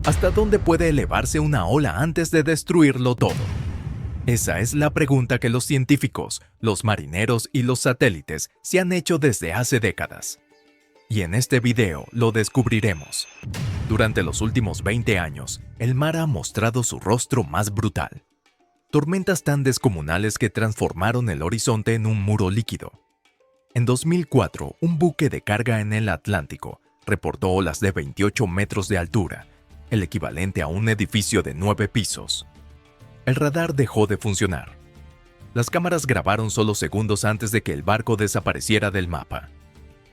¿Hasta dónde puede elevarse una ola antes de destruirlo todo? Esa es la pregunta que los científicos, los marineros y los satélites se han hecho desde hace décadas. Y en este video lo descubriremos. Durante los últimos 20 años, el mar ha mostrado su rostro más brutal. Tormentas tan descomunales que transformaron el horizonte en un muro líquido. En 2004, un buque de carga en el Atlántico reportó olas de 28 metros de altura, el equivalente a un edificio de 9 pisos. El radar dejó de funcionar. Las cámaras grabaron solo segundos antes de que el barco desapareciera del mapa.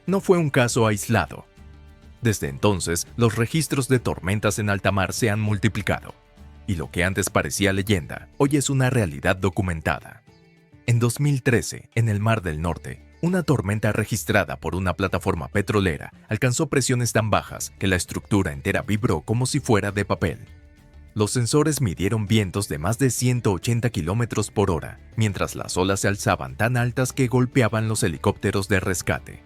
No fue un caso aislado. Desde entonces, los registros de tormentas en alta mar se han multiplicado, y lo que antes parecía leyenda, hoy es una realidad documentada. En 2013, en el Mar del Norte, una tormenta registrada por una plataforma petrolera alcanzó presiones tan bajas que la estructura entera vibró como si fuera de papel. Los sensores midieron vientos de más de 180 km por hora, mientras las olas se alzaban tan altas que golpeaban los helicópteros de rescate.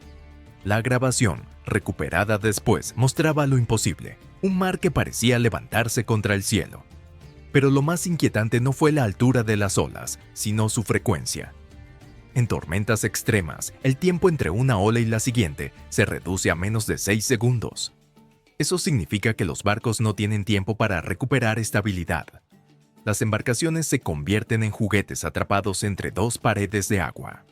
La grabación, recuperada después, mostraba lo imposible, un mar que parecía levantarse contra el cielo. Pero lo más inquietante no fue la altura de las olas, sino su frecuencia. En tormentas extremas, el tiempo entre una ola y la siguiente se reduce a menos de 6 segundos. Eso significa que los barcos no tienen tiempo para recuperar estabilidad. Las embarcaciones se convierten en juguetes atrapados entre dos paredes de agua.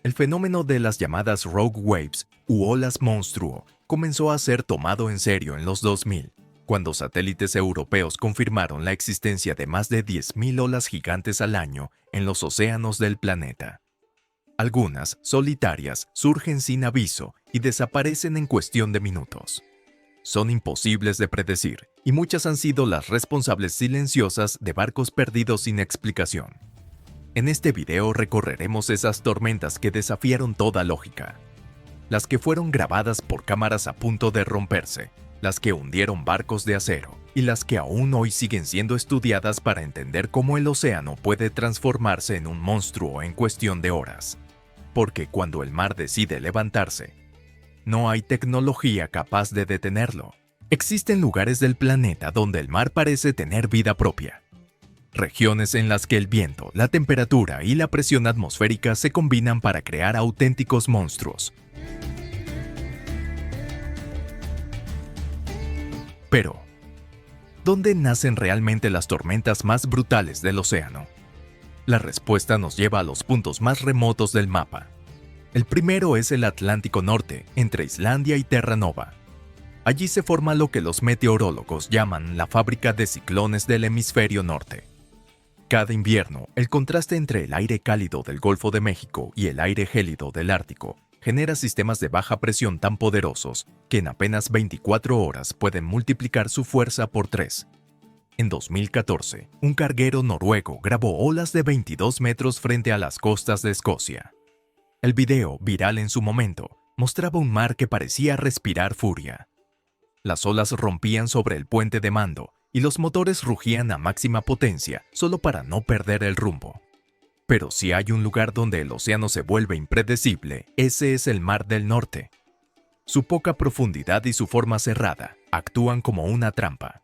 El fenómeno de las llamadas rogue waves u olas monstruo comenzó a ser tomado en serio en los 2000, cuando satélites europeos confirmaron la existencia de más de 10.000 olas gigantes al año en los océanos del planeta. Algunas, solitarias, surgen sin aviso y desaparecen en cuestión de minutos. Son imposibles de predecir, y muchas han sido las responsables silenciosas de barcos perdidos sin explicación. En este video recorreremos esas tormentas que desafiaron toda lógica. Las que fueron grabadas por cámaras a punto de romperse, las que hundieron barcos de acero, y las que aún hoy siguen siendo estudiadas para entender cómo el océano puede transformarse en un monstruo en cuestión de horas. Porque cuando el mar decide levantarse, no hay tecnología capaz de detenerlo. Existen lugares del planeta donde el mar parece tener vida propia. Regiones en las que el viento, la temperatura y la presión atmosférica se combinan para crear auténticos monstruos. Pero, ¿dónde nacen realmente las tormentas más brutales del océano? La respuesta nos lleva a los puntos más remotos del mapa. El primero es el Atlántico Norte, entre Islandia y Terra Nova. Allí se forma lo que los meteorólogos llaman la fábrica de ciclones del hemisferio norte. Cada invierno, el contraste entre el aire cálido del Golfo de México y el aire gélido del Ártico genera sistemas de baja presión tan poderosos que en apenas 24 horas pueden multiplicar su fuerza por 3. En 2014, un carguero noruego grabó olas de 22 metros frente a las costas de Escocia. El video, viral en su momento, mostraba un mar que parecía respirar furia. Las olas rompían sobre el puente de mando y los motores rugían a máxima potencia solo para no perder el rumbo. Pero si hay un lugar donde el océano se vuelve impredecible, ese es el Mar del Norte. Su poca profundidad y su forma cerrada actúan como una trampa.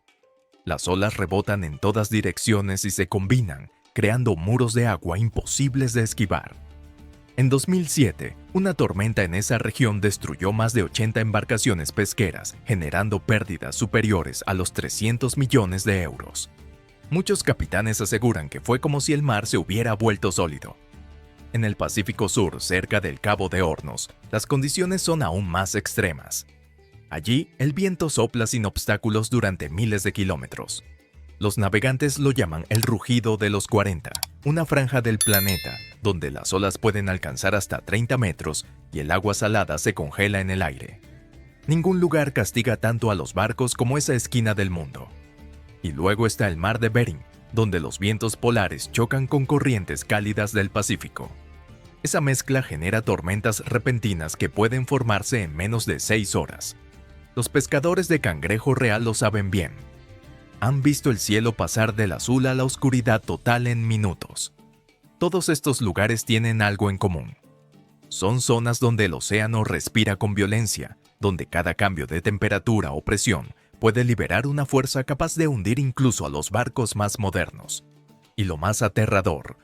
Las olas rebotan en todas direcciones y se combinan, creando muros de agua imposibles de esquivar. En 2007, una tormenta en esa región destruyó más de 80 embarcaciones pesqueras, generando pérdidas superiores a los 300 millones de euros. Muchos capitanes aseguran que fue como si el mar se hubiera vuelto sólido. En el Pacífico Sur, cerca del Cabo de Hornos, las condiciones son aún más extremas. Allí, el viento sopla sin obstáculos durante miles de kilómetros. Los navegantes lo llaman el rugido de los 40, una franja del planeta donde las olas pueden alcanzar hasta 30 metros y el agua salada se congela en el aire. Ningún lugar castiga tanto a los barcos como esa esquina del mundo. Y luego está el Mar de Bering, donde los vientos polares chocan con corrientes cálidas del Pacífico. Esa mezcla genera tormentas repentinas que pueden formarse en menos de 6 horas. Los pescadores de cangrejo real lo saben bien. Han visto el cielo pasar del azul a la oscuridad total en minutos. Todos estos lugares tienen algo en común. Son zonas donde el océano respira con violencia, donde cada cambio de temperatura o presión puede liberar una fuerza capaz de hundir incluso a los barcos más modernos. Y lo más aterrador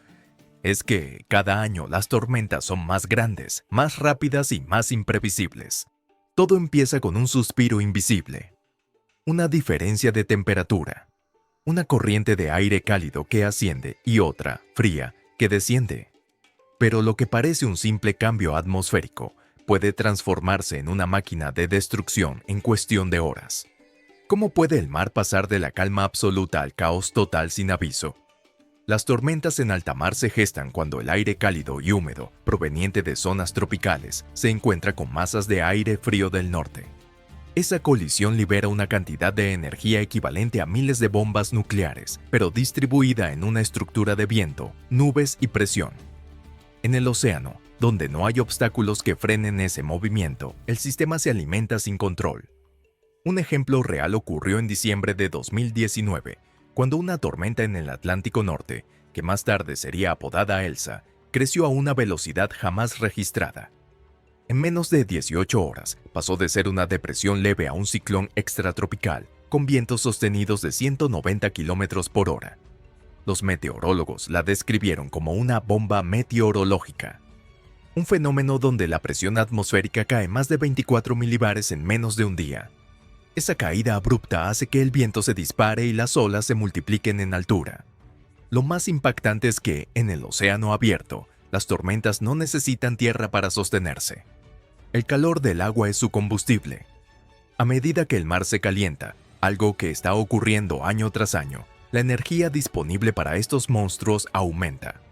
es que cada año las tormentas son más grandes, más rápidas y más imprevisibles. Todo empieza con un suspiro invisible, una diferencia de temperatura, una corriente de aire cálido que asciende y otra, fría, que desciende. Pero lo que parece un simple cambio atmosférico puede transformarse en una máquina de destrucción en cuestión de horas. ¿Cómo puede el mar pasar de la calma absoluta al caos total sin aviso? Las tormentas en alta mar se gestan cuando el aire cálido y húmedo, proveniente de zonas tropicales, se encuentra con masas de aire frío del norte. Esa colisión libera una cantidad de energía equivalente a miles de bombas nucleares, pero distribuida en una estructura de viento, nubes y presión. En el océano, donde no hay obstáculos que frenen ese movimiento, el sistema se alimenta sin control. Un ejemplo real ocurrió en diciembre de 2019, cuando una tormenta en el Atlántico Norte, que más tarde sería apodada Elsa, creció a una velocidad jamás registrada. En menos de 18 horas, pasó de ser una depresión leve a un ciclón extratropical, con vientos sostenidos de 190 km por hora. Los meteorólogos la describieron como una bomba meteorológica, un fenómeno donde la presión atmosférica cae más de 24 milibares en menos de un día. Esa caída abrupta hace que el viento se dispare y las olas se multipliquen en altura. Lo más impactante es que, en el océano abierto, las tormentas no necesitan tierra para sostenerse. El calor del agua es su combustible. A medida que el mar se calienta, algo que está ocurriendo año tras año, la energía disponible para estos monstruos aumenta.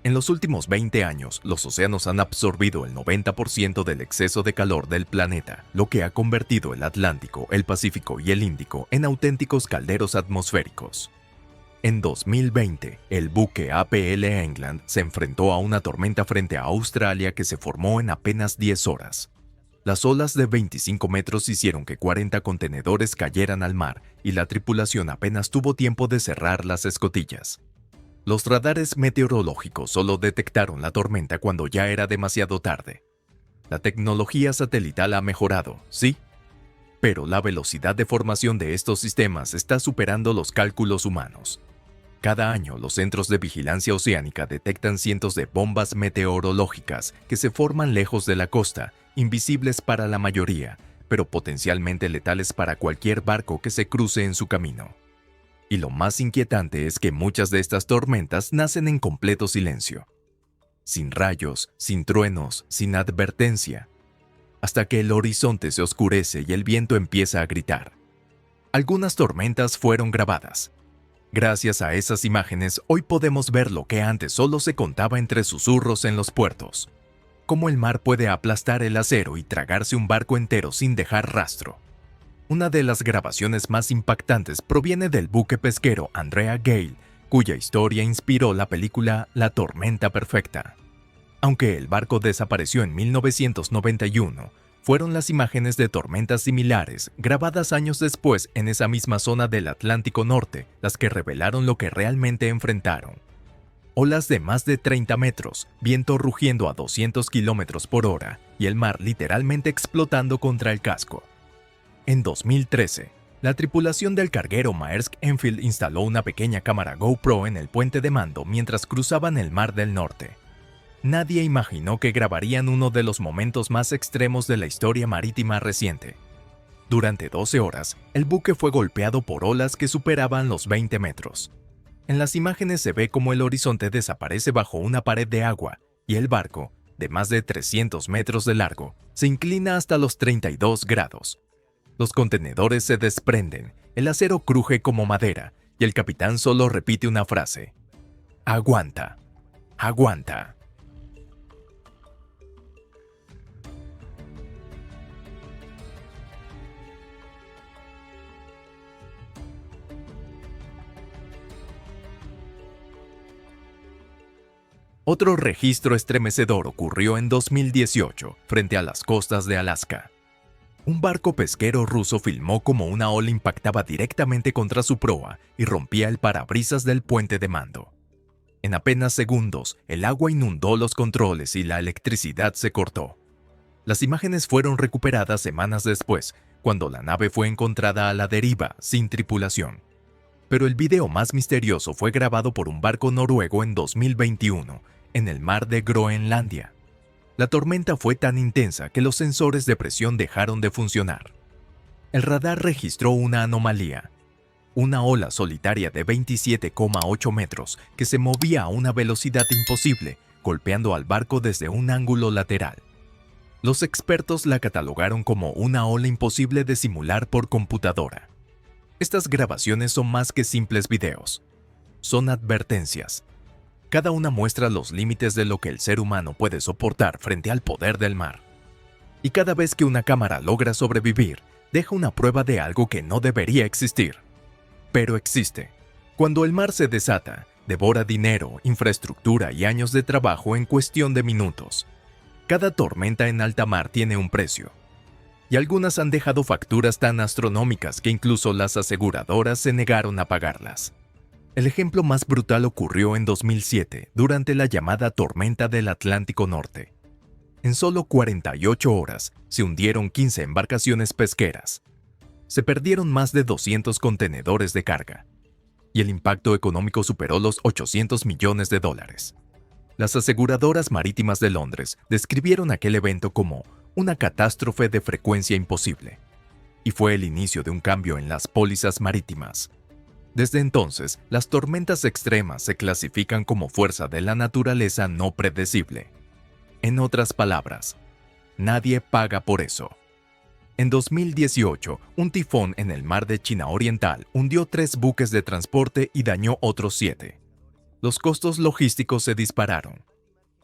En los últimos 20 años, los océanos han absorbido el 90% del exceso de calor del planeta, lo que ha convertido el Atlántico, el Pacífico y el Índico en auténticos calderos atmosféricos. En 2020, el buque APL England se enfrentó a una tormenta frente a Australia que se formó en apenas 10 horas. Las olas de 25 metros hicieron que 40 contenedores cayeran al mar y la tripulación apenas tuvo tiempo de cerrar las escotillas. Los radares meteorológicos solo detectaron la tormenta cuando ya era demasiado tarde. La tecnología satelital ha mejorado, sí, pero la velocidad de formación de estos sistemas está superando los cálculos humanos. Cada año, los centros de vigilancia oceánica detectan cientos de bombas meteorológicas que se forman lejos de la costa, invisibles para la mayoría, pero potencialmente letales para cualquier barco que se cruce en su camino. Y lo más inquietante es que muchas de estas tormentas nacen en completo silencio. Sin rayos, sin truenos, sin advertencia. Hasta que el horizonte se oscurece y el viento empieza a gritar. Algunas tormentas fueron grabadas. Gracias a esas imágenes, hoy podemos ver lo que antes solo se contaba entre susurros en los puertos. Cómo el mar puede aplastar el acero y tragarse un barco entero sin dejar rastro. Una de las grabaciones más impactantes proviene del buque pesquero Andrea Gale, cuya historia inspiró la película La Tormenta Perfecta. Aunque el barco desapareció en 1991, fueron las imágenes de tormentas similares, grabadas años después en esa misma zona del Atlántico Norte, las que revelaron lo que realmente enfrentaron. Olas de más de 30 metros, viento rugiendo a 200 km por hora y el mar literalmente explotando contra el casco. En 2013, la tripulación del carguero Maersk Enfield instaló una pequeña cámara GoPro en el puente de mando mientras cruzaban el Mar del Norte. Nadie imaginó que grabarían uno de los momentos más extremos de la historia marítima reciente. Durante 12 horas, el buque fue golpeado por olas que superaban los 20 metros. En las imágenes se ve cómo el horizonte desaparece bajo una pared de agua y el barco, de más de 300 metros de largo, se inclina hasta los 32 grados. Los contenedores se desprenden, el acero cruje como madera y el capitán solo repite una frase: "Aguanta, aguanta". Otro registro estremecedor ocurrió en 2018 frente a las costas de Alaska. Un barco pesquero ruso filmó cómo una ola impactaba directamente contra su proa y rompía el parabrisas del puente de mando. En apenas segundos, el agua inundó los controles y la electricidad se cortó. Las imágenes fueron recuperadas semanas después, cuando la nave fue encontrada a la deriva, sin tripulación. Pero el video más misterioso fue grabado por un barco noruego en 2021, en el mar de Groenlandia. La tormenta fue tan intensa que los sensores de presión dejaron de funcionar. El radar registró una anomalía, una ola solitaria de 27,8 metros que se movía a una velocidad imposible, golpeando al barco desde un ángulo lateral. Los expertos la catalogaron como una ola imposible de simular por computadora. Estas grabaciones son más que simples videos. Son advertencias. Cada una muestra los límites de lo que el ser humano puede soportar frente al poder del mar. Y cada vez que una cámara logra sobrevivir, deja una prueba de algo que no debería existir. Pero existe. Cuando el mar se desata, devora dinero, infraestructura y años de trabajo en cuestión de minutos. Cada tormenta en alta mar tiene un precio. Y algunas han dejado facturas tan astronómicas que incluso las aseguradoras se negaron a pagarlas. El ejemplo más brutal ocurrió en 2007, durante la llamada tormenta del Atlántico Norte. En solo 48 horas, se hundieron 15 embarcaciones pesqueras. Se perdieron más de 200 contenedores de carga. Y el impacto económico superó los $800 millones. Las aseguradoras marítimas de Londres describieron aquel evento como una catástrofe de frecuencia imposible, y fue el inicio de un cambio en las pólizas marítimas. Desde entonces, las tormentas extremas se clasifican como fuerza de la naturaleza no predecible. En otras palabras, nadie paga por eso. En 2018, un tifón en el mar de China Oriental hundió 3 buques de transporte y dañó otros 7. Los costos logísticos se dispararon.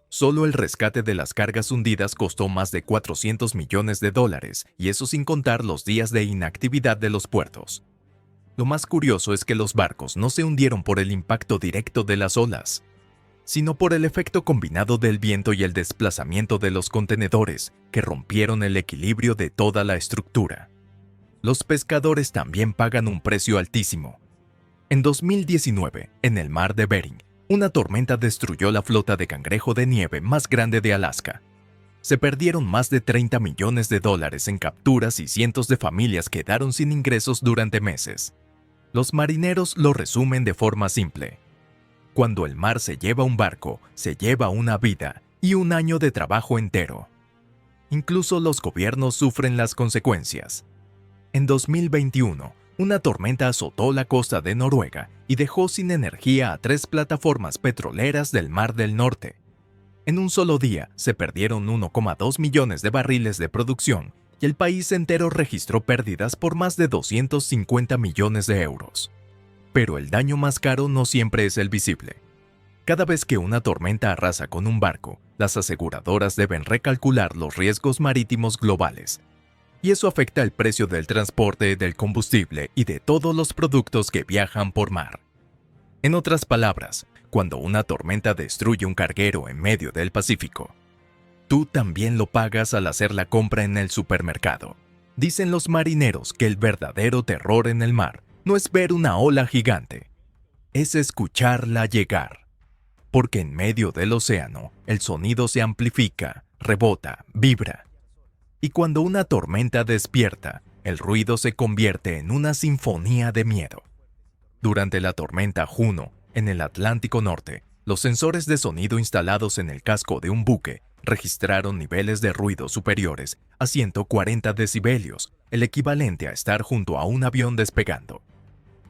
Solo el rescate de las cargas hundidas costó más de $400 millones, y eso sin contar los días de inactividad de los puertos. Lo más curioso es que los barcos no se hundieron por el impacto directo de las olas, sino por el efecto combinado del viento y el desplazamiento de los contenedores, que rompieron el equilibrio de toda la estructura. Los pescadores también pagan un precio altísimo. En 2019, en el mar de Bering, una tormenta destruyó la flota de cangrejo de nieve más grande de Alaska. Se perdieron más de $30 millones en capturas y cientos de familias quedaron sin ingresos durante meses. Los marineros lo resumen de forma simple. Cuando el mar se lleva un barco, se lleva una vida y un año de trabajo entero. Incluso los gobiernos sufren las consecuencias. En 2021, una tormenta azotó la costa de Noruega y dejó sin energía a 3 plataformas petroleras del Mar del Norte. En un solo día se perdieron 1,2 millones de barriles de producción y el país entero registró pérdidas por más de 250 millones de euros. Pero el daño más caro no siempre es el visible. Cada vez que una tormenta arrasa con un barco, las aseguradoras deben recalcular los riesgos marítimos globales. Y eso afecta el precio del transporte, del combustible y de todos los productos que viajan por mar. En otras palabras, cuando una tormenta destruye un carguero en medio del Pacífico, tú también lo pagas al hacer la compra en el supermercado. Dicen los marineros que el verdadero terror en el mar no es ver una ola gigante, es escucharla llegar. Porque en medio del océano, el sonido se amplifica, rebota, vibra. Y cuando una tormenta despierta, el ruido se convierte en una sinfonía de miedo. Durante la tormenta Juno, en el Atlántico Norte, los sensores de sonido instalados en el casco de un buque registraron niveles de ruido superiores a 140 decibelios, el equivalente a estar junto a un avión despegando,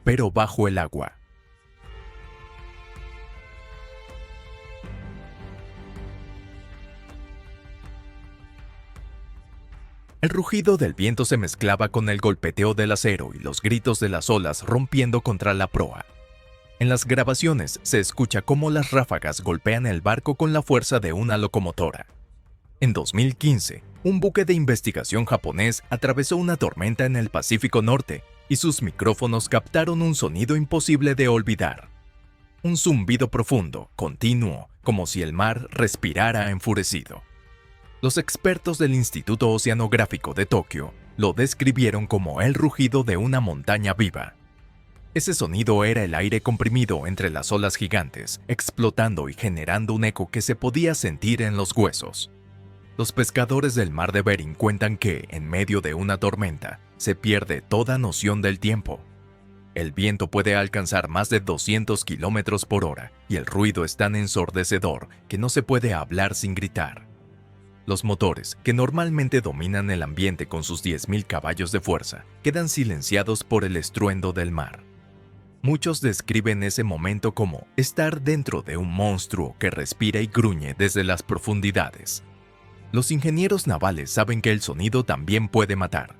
pero bajo el agua. El rugido del viento se mezclaba con el golpeteo del acero y los gritos de las olas rompiendo contra la proa. En las grabaciones se escucha cómo las ráfagas golpean el barco con la fuerza de una locomotora. En 2015, un buque de investigación japonés atravesó una tormenta en el Pacífico Norte y sus micrófonos captaron un sonido imposible de olvidar. Un zumbido profundo, continuo, como si el mar respirara enfurecido. Los expertos del Instituto Oceanográfico de Tokio lo describieron como el rugido de una montaña viva. Ese sonido era el aire comprimido entre las olas gigantes, explotando y generando un eco que se podía sentir en los huesos. Los pescadores del mar de Bering cuentan que, en medio de una tormenta, se pierde toda noción del tiempo. El viento puede alcanzar más de 200 kilómetros por hora y el ruido es tan ensordecedor que no se puede hablar sin gritar. Los motores, que normalmente dominan el ambiente con sus 10.000 caballos de fuerza, quedan silenciados por el estruendo del mar. Muchos describen ese momento como estar dentro de un monstruo que respira y gruñe desde las profundidades. Los ingenieros navales saben que el sonido también puede matar.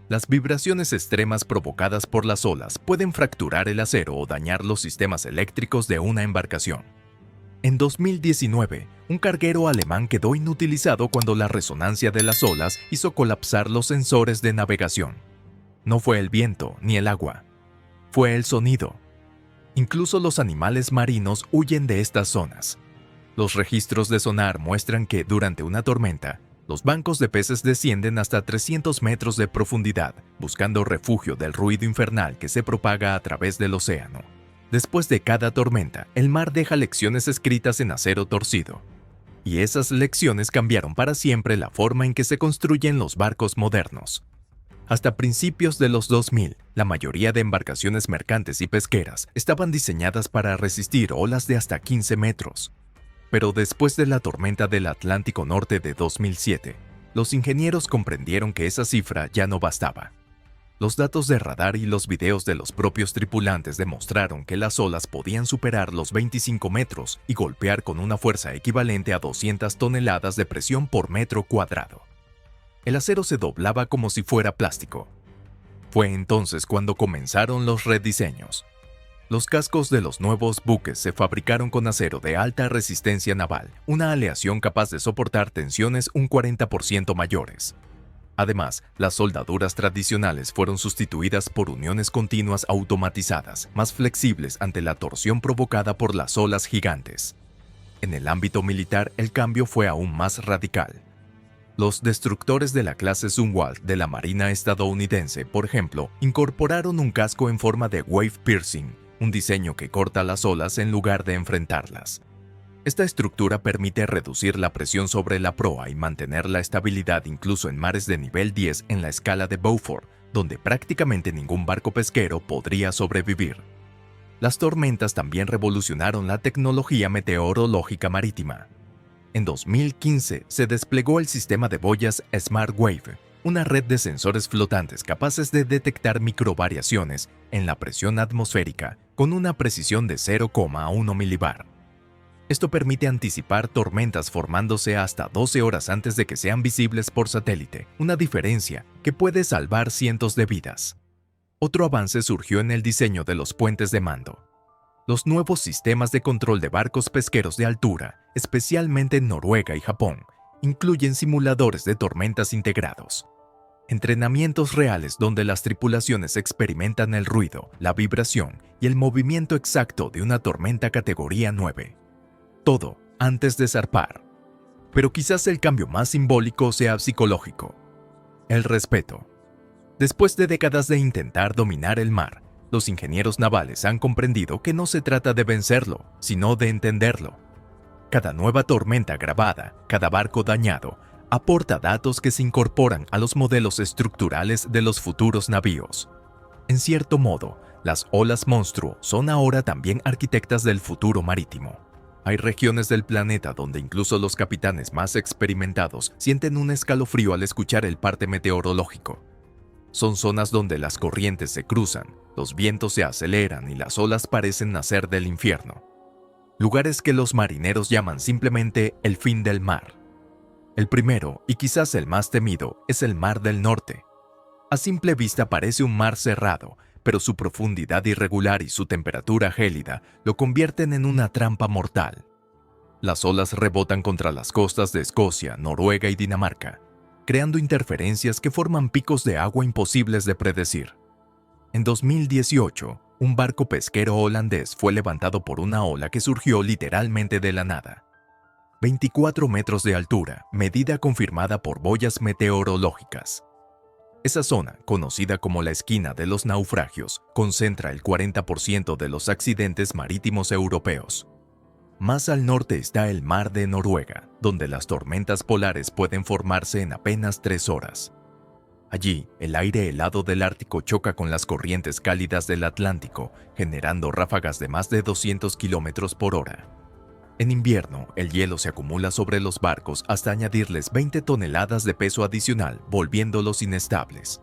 Las vibraciones extremas provocadas por las olas pueden fracturar el acero o dañar los sistemas eléctricos de una embarcación. En 2019, un carguero alemán quedó inutilizado cuando la resonancia de las olas hizo colapsar los sensores de navegación. No fue el viento ni el agua, fue el sonido. Incluso los animales marinos huyen de estas zonas. Los registros de sonar muestran que durante una tormenta, los bancos de peces descienden hasta 300 metros de profundidad, buscando refugio del ruido infernal que se propaga a través del océano. Después de cada tormenta, el mar deja lecciones escritas en acero torcido. Y esas lecciones cambiaron para siempre la forma en que se construyen los barcos modernos. Hasta principios de los 2000, la mayoría de embarcaciones mercantes y pesqueras estaban diseñadas para resistir olas de hasta 15 metros. Pero después de la tormenta del Atlántico Norte de 2007, los ingenieros comprendieron que esa cifra ya no bastaba. Los datos de radar y los videos de los propios tripulantes demostraron que las olas podían superar los 25 metros y golpear con una fuerza equivalente a 200 toneladas de presión por metro cuadrado. El acero se doblaba como si fuera plástico. Fue entonces cuando comenzaron los rediseños. Los cascos de los nuevos buques se fabricaron con acero de alta resistencia naval, una aleación capaz de soportar tensiones un 40% mayores. Además, las soldaduras tradicionales fueron sustituidas por uniones continuas automatizadas, más flexibles ante la torsión provocada por las olas gigantes. En el ámbito militar, el cambio fue aún más radical. Los destructores de la clase Zumwalt de la Marina estadounidense, por ejemplo, incorporaron un casco en forma de wave piercing, un diseño que corta las olas en lugar de enfrentarlas. Esta estructura permite reducir la presión sobre la proa y mantener la estabilidad incluso en mares de nivel 10 en la escala de Beaufort, donde prácticamente ningún barco pesquero podría sobrevivir. Las tormentas también revolucionaron la tecnología meteorológica marítima. En 2015 se desplegó el sistema de boyas SmartWave, una red de sensores flotantes capaces de detectar microvariaciones en la presión atmosférica con una precisión de 0,1 milibar. Esto permite anticipar tormentas formándose hasta 12 horas antes de que sean visibles por satélite, una diferencia que puede salvar cientos de vidas. Otro avance surgió en el diseño de los puentes de mando. Los nuevos sistemas de control de barcos pesqueros de altura, especialmente en Noruega y Japón, incluyen simuladores de tormentas integrados. Entrenamientos reales donde las tripulaciones experimentan el ruido, la vibración y el movimiento exacto de una tormenta categoría 9. Todo antes de zarpar. Pero quizás el cambio más simbólico sea psicológico. El respeto. Después de décadas de intentar dominar el mar, los ingenieros navales han comprendido que no se trata de vencerlo, sino de entenderlo. Cada nueva tormenta grabada, cada barco dañado, aporta datos que se incorporan a los modelos estructurales de los futuros navíos. En cierto modo, las olas monstruo son ahora también arquitectas del futuro marítimo. Hay regiones del planeta donde incluso los capitanes más experimentados sienten un escalofrío al escuchar el parte meteorológico. Son zonas donde las corrientes se cruzan, los vientos se aceleran y las olas parecen nacer del infierno. Lugares que los marineros llaman simplemente el fin del mar. El primero, y quizás el más temido, es el Mar del Norte. A simple vista parece un mar cerrado, pero su profundidad irregular y su temperatura gélida lo convierten en una trampa mortal. Las olas rebotan contra las costas de Escocia, Noruega y Dinamarca, creando interferencias que forman picos de agua imposibles de predecir. En 2018, un barco pesquero holandés fue levantado por una ola que surgió literalmente de la nada. 24 metros de altura, medida confirmada por boyas meteorológicas. Esa zona, conocida como la esquina de los naufragios, concentra el 40% de los accidentes marítimos europeos. Más al norte está el Mar de Noruega, donde las tormentas polares pueden formarse en apenas 3 horas. Allí, el aire helado del Ártico choca con las corrientes cálidas del Atlántico, generando ráfagas de más de 200 kilómetros por hora. En invierno, el hielo se acumula sobre los barcos hasta añadirles 20 toneladas de peso adicional, volviéndolos inestables.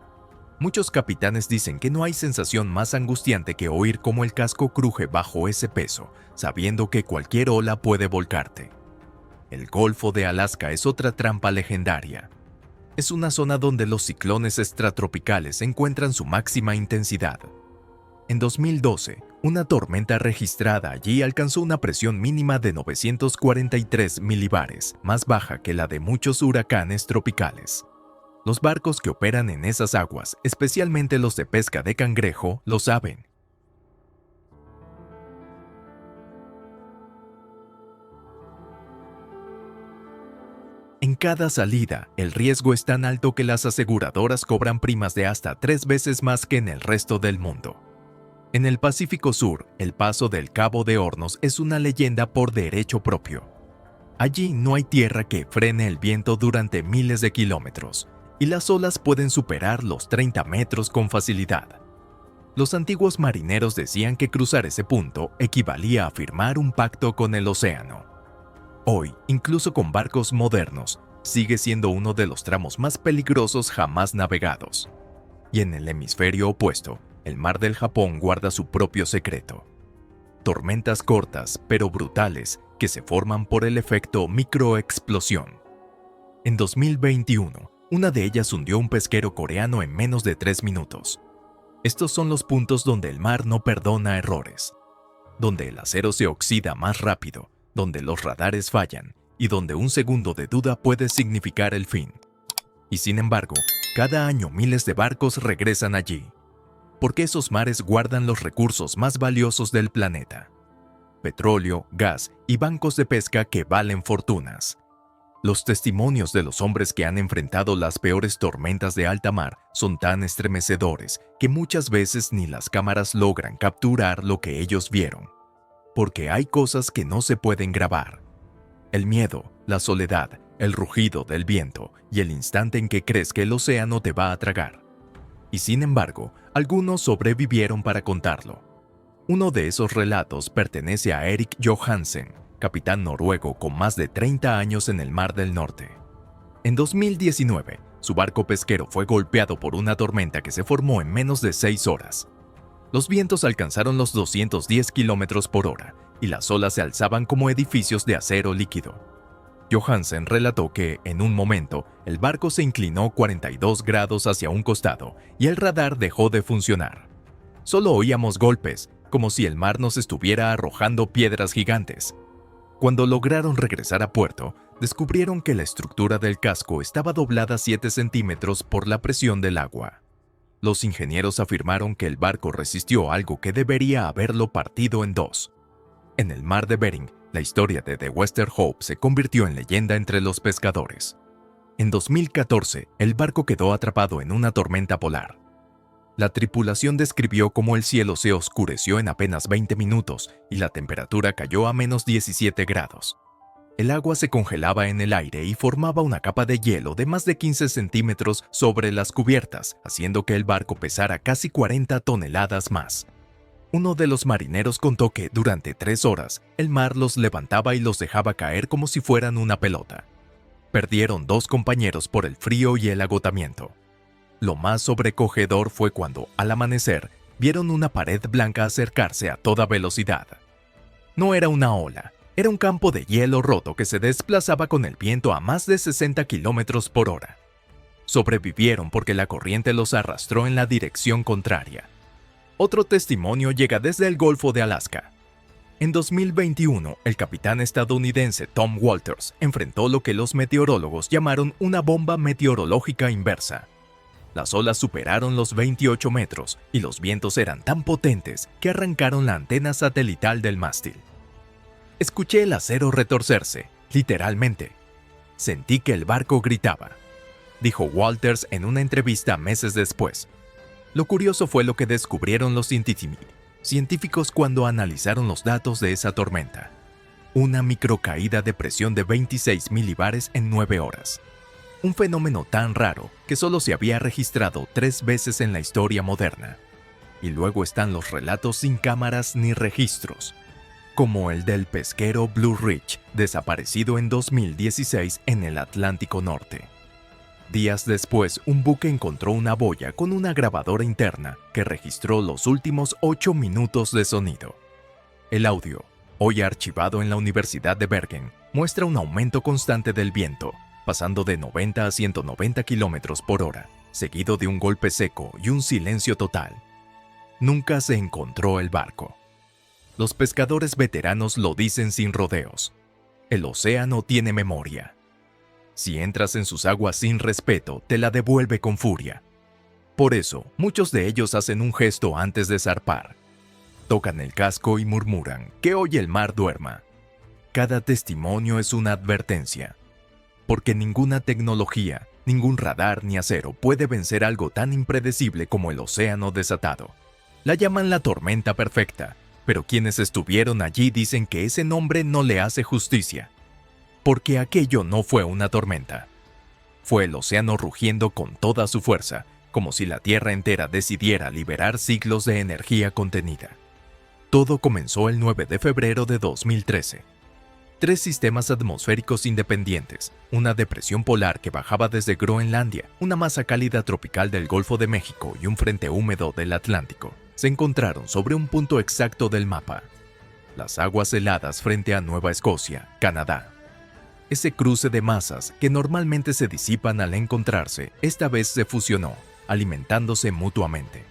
Muchos capitanes dicen que no hay sensación más angustiante que oír cómo el casco cruje bajo ese peso, sabiendo que cualquier ola puede volcarte. El Golfo de Alaska es otra trampa legendaria. Es una zona donde los ciclones extratropicales encuentran su máxima intensidad. En 2012, una tormenta registrada allí alcanzó una presión mínima de 943 milibares, más baja que la de muchos huracanes tropicales. Los barcos que operan en esas aguas, especialmente los de pesca de cangrejo, lo saben. En cada salida, el riesgo es tan alto que las aseguradoras cobran primas de hasta 3 veces más que en el resto del mundo. En el Pacífico Sur, el paso del Cabo de Hornos es una leyenda por derecho propio. Allí no hay tierra que frene el viento durante miles de kilómetros, y las olas pueden superar los 30 metros con facilidad. Los antiguos marineros decían que cruzar ese punto equivalía a firmar un pacto con el océano. Hoy, incluso con barcos modernos, sigue siendo uno de los tramos más peligrosos jamás navegados. Y en el hemisferio opuesto, el mar del Japón guarda su propio secreto. Tormentas cortas, pero brutales, que se forman por el efecto microexplosión. En 2021, una de ellas hundió un pesquero coreano en menos de 3 minutos. Estos son los puntos donde el mar no perdona errores, donde el acero se oxida más rápido, donde los radares fallan y donde un segundo de duda puede significar el fin. Y sin embargo, cada año miles de barcos regresan allí, porque esos mares guardan los recursos más valiosos del planeta: petróleo, gas y bancos de pesca que valen fortunas. Los testimonios de los hombres que han enfrentado las peores tormentas de alta mar son tan estremecedores que muchas veces ni las cámaras logran capturar lo que ellos vieron. Porque hay cosas que no se pueden grabar. El miedo, la soledad, el rugido del viento y el instante en que crees que el océano te va a tragar. Y sin embargo, algunos sobrevivieron para contarlo. Uno de esos relatos pertenece a Erik Johansen, capitán noruego con más de 30 años en el Mar del Norte. En 2019, su barco pesquero fue golpeado por una tormenta que se formó en menos de 6 horas. Los vientos alcanzaron los 210 kilómetros por hora y las olas se alzaban como edificios de acero líquido. Johansen relató que, en un momento, el barco se inclinó 42 grados hacia un costado y el radar dejó de funcionar. Solo oíamos golpes, como si el mar nos estuviera arrojando piedras gigantes. Cuando lograron regresar a puerto, descubrieron que la estructura del casco estaba doblada 7 centímetros por la presión del agua. Los ingenieros afirmaron que el barco resistió algo que debería haberlo partido en dos. En el mar de Bering, la historia de The Western Hope se convirtió en leyenda entre los pescadores. En 2014, el barco quedó atrapado en una tormenta polar. La tripulación describió cómo el cielo se oscureció en apenas 20 minutos y la temperatura cayó a menos 17 grados. El agua se congelaba en el aire y formaba una capa de hielo de más de 15 centímetros sobre las cubiertas, haciendo que el barco pesara casi 40 toneladas más. Uno de los marineros contó que durante 3 horas el mar los levantaba y los dejaba caer como si fueran una pelota. Perdieron 2 compañeros por el frío y el agotamiento. Lo más sobrecogedor fue cuando, al amanecer, vieron una pared blanca acercarse a toda velocidad. No era una ola, era un campo de hielo roto que se desplazaba con el viento a más de 60 kilómetros por hora. Sobrevivieron porque la corriente los arrastró en la dirección contraria. Otro testimonio llega desde el Golfo de Alaska. En 2021, el capitán estadounidense Tom Walters enfrentó lo que los meteorólogos llamaron una bomba meteorológica inversa. Las olas superaron los 28 metros y los vientos eran tan potentes que arrancaron la antena satelital del mástil. Escuché el acero retorcerse, literalmente. Sentí que el barco gritaba, dijo Walters en una entrevista meses después. Lo curioso fue lo que descubrieron los científicos cuando analizaron los datos de esa tormenta. Una microcaída de presión de 26 milibares en 9 horas. un fenómeno tan raro que solo se había registrado 3 veces en la historia moderna. Y luego están los relatos sin cámaras ni registros, como el del pesquero Blue Ridge, desaparecido en 2016 en el Atlántico Norte. Días después, un buque encontró una boya con una grabadora interna que registró los últimos 8 minutos de sonido. El audio, hoy archivado en la Universidad de Bergen, muestra un aumento constante del viento, pasando de 90 a 190 km por hora, seguido de un golpe seco y un silencio total. Nunca se encontró el barco. Los pescadores veteranos lo dicen sin rodeos. El océano tiene memoria. Si entras en sus aguas sin respeto, te la devuelve con furia. Por eso, muchos de ellos hacen un gesto antes de zarpar. Tocan el casco y murmuran que hoy el mar duerma. Cada testimonio es una advertencia. Porque ninguna tecnología, ningún radar ni acero puede vencer algo tan impredecible como el océano desatado. La llaman la tormenta perfecta, pero quienes estuvieron allí dicen que ese nombre no le hace justicia. Porque aquello no fue una tormenta. Fue el océano rugiendo con toda su fuerza, como si la Tierra entera decidiera liberar siglos de energía contenida. Todo comenzó el 9 de febrero de 2013. 3 sistemas atmosféricos independientes, una depresión polar que bajaba desde Groenlandia, una masa cálida tropical del Golfo de México y un frente húmedo del Atlántico, se encontraron sobre un punto exacto del mapa: las aguas heladas frente a Nueva Escocia, Canadá. Ese cruce de masas, que normalmente se disipan al encontrarse, esta vez se fusionó, alimentándose mutuamente.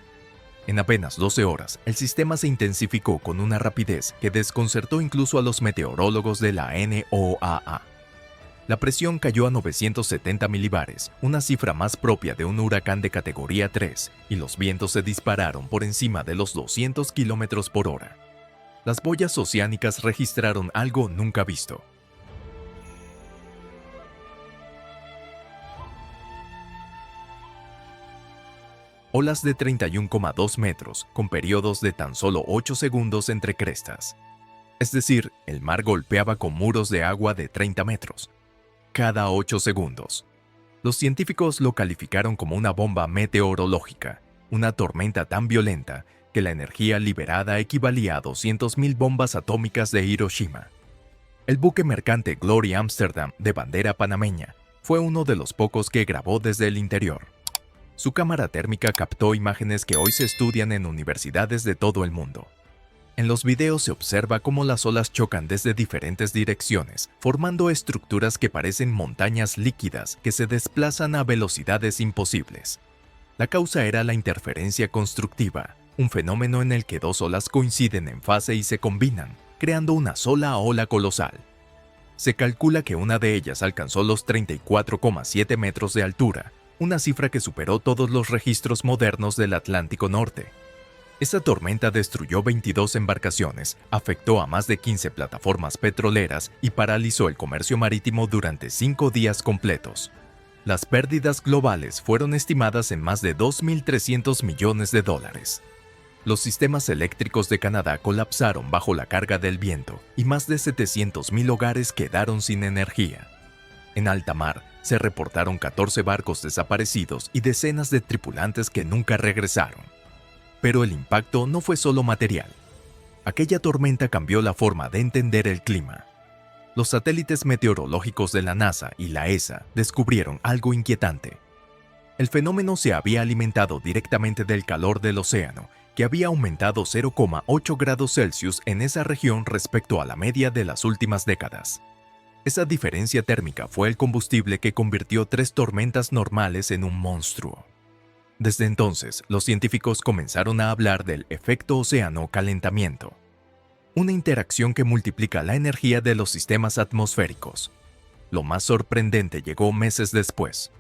En apenas 12 horas, el sistema se intensificó con una rapidez que desconcertó incluso a los meteorólogos de la NOAA. La presión cayó a 970 milibares, una cifra más propia de un huracán de categoría 3, y los vientos se dispararon por encima de los 200 km por hora. Las boyas oceánicas registraron algo nunca visto. Olas de 31,2 metros, con periodos de tan solo 8 segundos entre crestas. Es decir, el mar golpeaba con muros de agua de 30 metros. Cada 8 segundos. Los científicos lo calificaron como una bomba meteorológica, una tormenta tan violenta que la energía liberada equivalía a 200.000 bombas atómicas de Hiroshima. El buque mercante Glory Amsterdam, de bandera panameña, fue uno de los pocos que grabó desde el interior. Su cámara térmica captó imágenes que hoy se estudian en universidades de todo el mundo. En los videos se observa cómo las olas chocan desde diferentes direcciones, formando estructuras que parecen montañas líquidas que se desplazan a velocidades imposibles. La causa era la interferencia constructiva, un fenómeno en el que 2 olas coinciden en fase y se combinan, creando una sola ola colosal. Se calcula que una de ellas alcanzó los 34,7 metros de altura, una cifra que superó todos los registros modernos del Atlántico Norte. Esa tormenta destruyó 22 embarcaciones, afectó a más de 15 plataformas petroleras y paralizó el comercio marítimo durante 5 días completos. Las pérdidas globales fueron estimadas en más de 2.300 millones de dólares. Los sistemas eléctricos de Canadá colapsaron bajo la carga del viento y más de 700.000 hogares quedaron sin energía. En alta mar, se reportaron 14 barcos desaparecidos y decenas de tripulantes que nunca regresaron. Pero el impacto no fue solo material. Aquella tormenta cambió la forma de entender el clima. Los satélites meteorológicos de la NASA y la ESA descubrieron algo inquietante. El fenómeno se había alimentado directamente del calor del océano, que había aumentado 0,8 grados Celsius en esa región respecto a la media de las últimas décadas. Esa diferencia térmica fue el combustible que convirtió 3 tormentas normales en un monstruo. Desde entonces, los científicos comenzaron a hablar del efecto océano calentamiento, una interacción que multiplica la energía de los sistemas atmosféricos. Lo más sorprendente llegó meses después.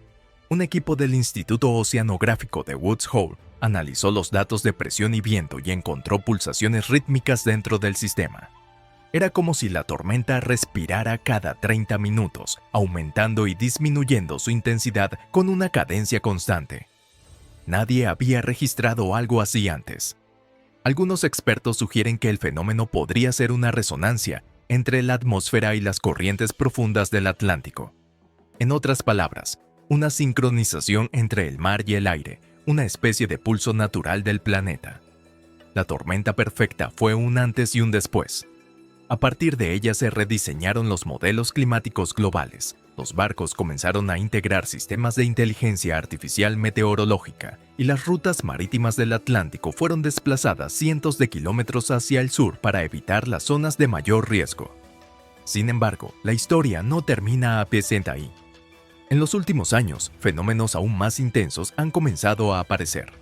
Un equipo del Instituto Oceanográfico de Woods Hole analizó los datos de presión y viento y encontró pulsaciones rítmicas dentro del sistema. Era como si la tormenta respirara cada 30 minutos, aumentando y disminuyendo su intensidad con una cadencia constante. Nadie había registrado algo así antes. Algunos expertos sugieren que el fenómeno podría ser una resonancia entre la atmósfera y las corrientes profundas del Atlántico. En otras palabras, una sincronización entre el mar y el aire, una especie de pulso natural del planeta. La tormenta perfecta fue un antes y un después. A partir de ella se rediseñaron los modelos climáticos globales. Los barcos comenzaron a integrar sistemas de inteligencia artificial meteorológica y las rutas marítimas del Atlántico fueron desplazadas cientos de kilómetros hacia el sur para evitar las zonas de mayor riesgo. Sin embargo, la historia no termina apenas ahí. En los últimos años, fenómenos aún más intensos han comenzado a aparecer.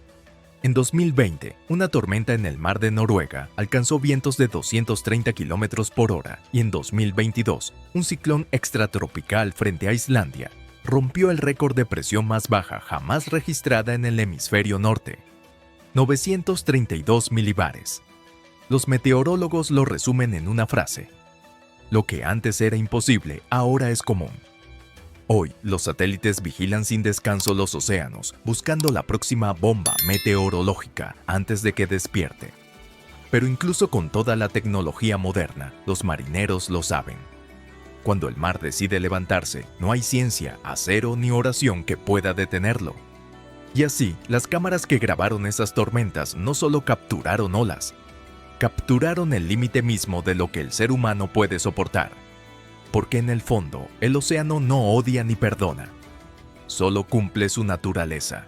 En 2020, una tormenta en el mar de Noruega alcanzó vientos de 230 km por hora y en 2022, un ciclón extratropical frente a Islandia rompió el récord de presión más baja jamás registrada en el hemisferio norte, 932 milibares. Los meteorólogos lo resumen en una frase: lo que antes era imposible, ahora es común. Hoy, los satélites vigilan sin descanso los océanos, buscando la próxima bomba meteorológica antes de que despierte. Pero incluso con toda la tecnología moderna, los marineros lo saben. Cuando el mar decide levantarse, no hay ciencia, acero ni oración que pueda detenerlo. Y así, las cámaras que grabaron esas tormentas no solo capturaron olas, capturaron el límite mismo de lo que el ser humano puede soportar. Porque en el fondo, el océano no odia ni perdona, solo cumple su naturaleza.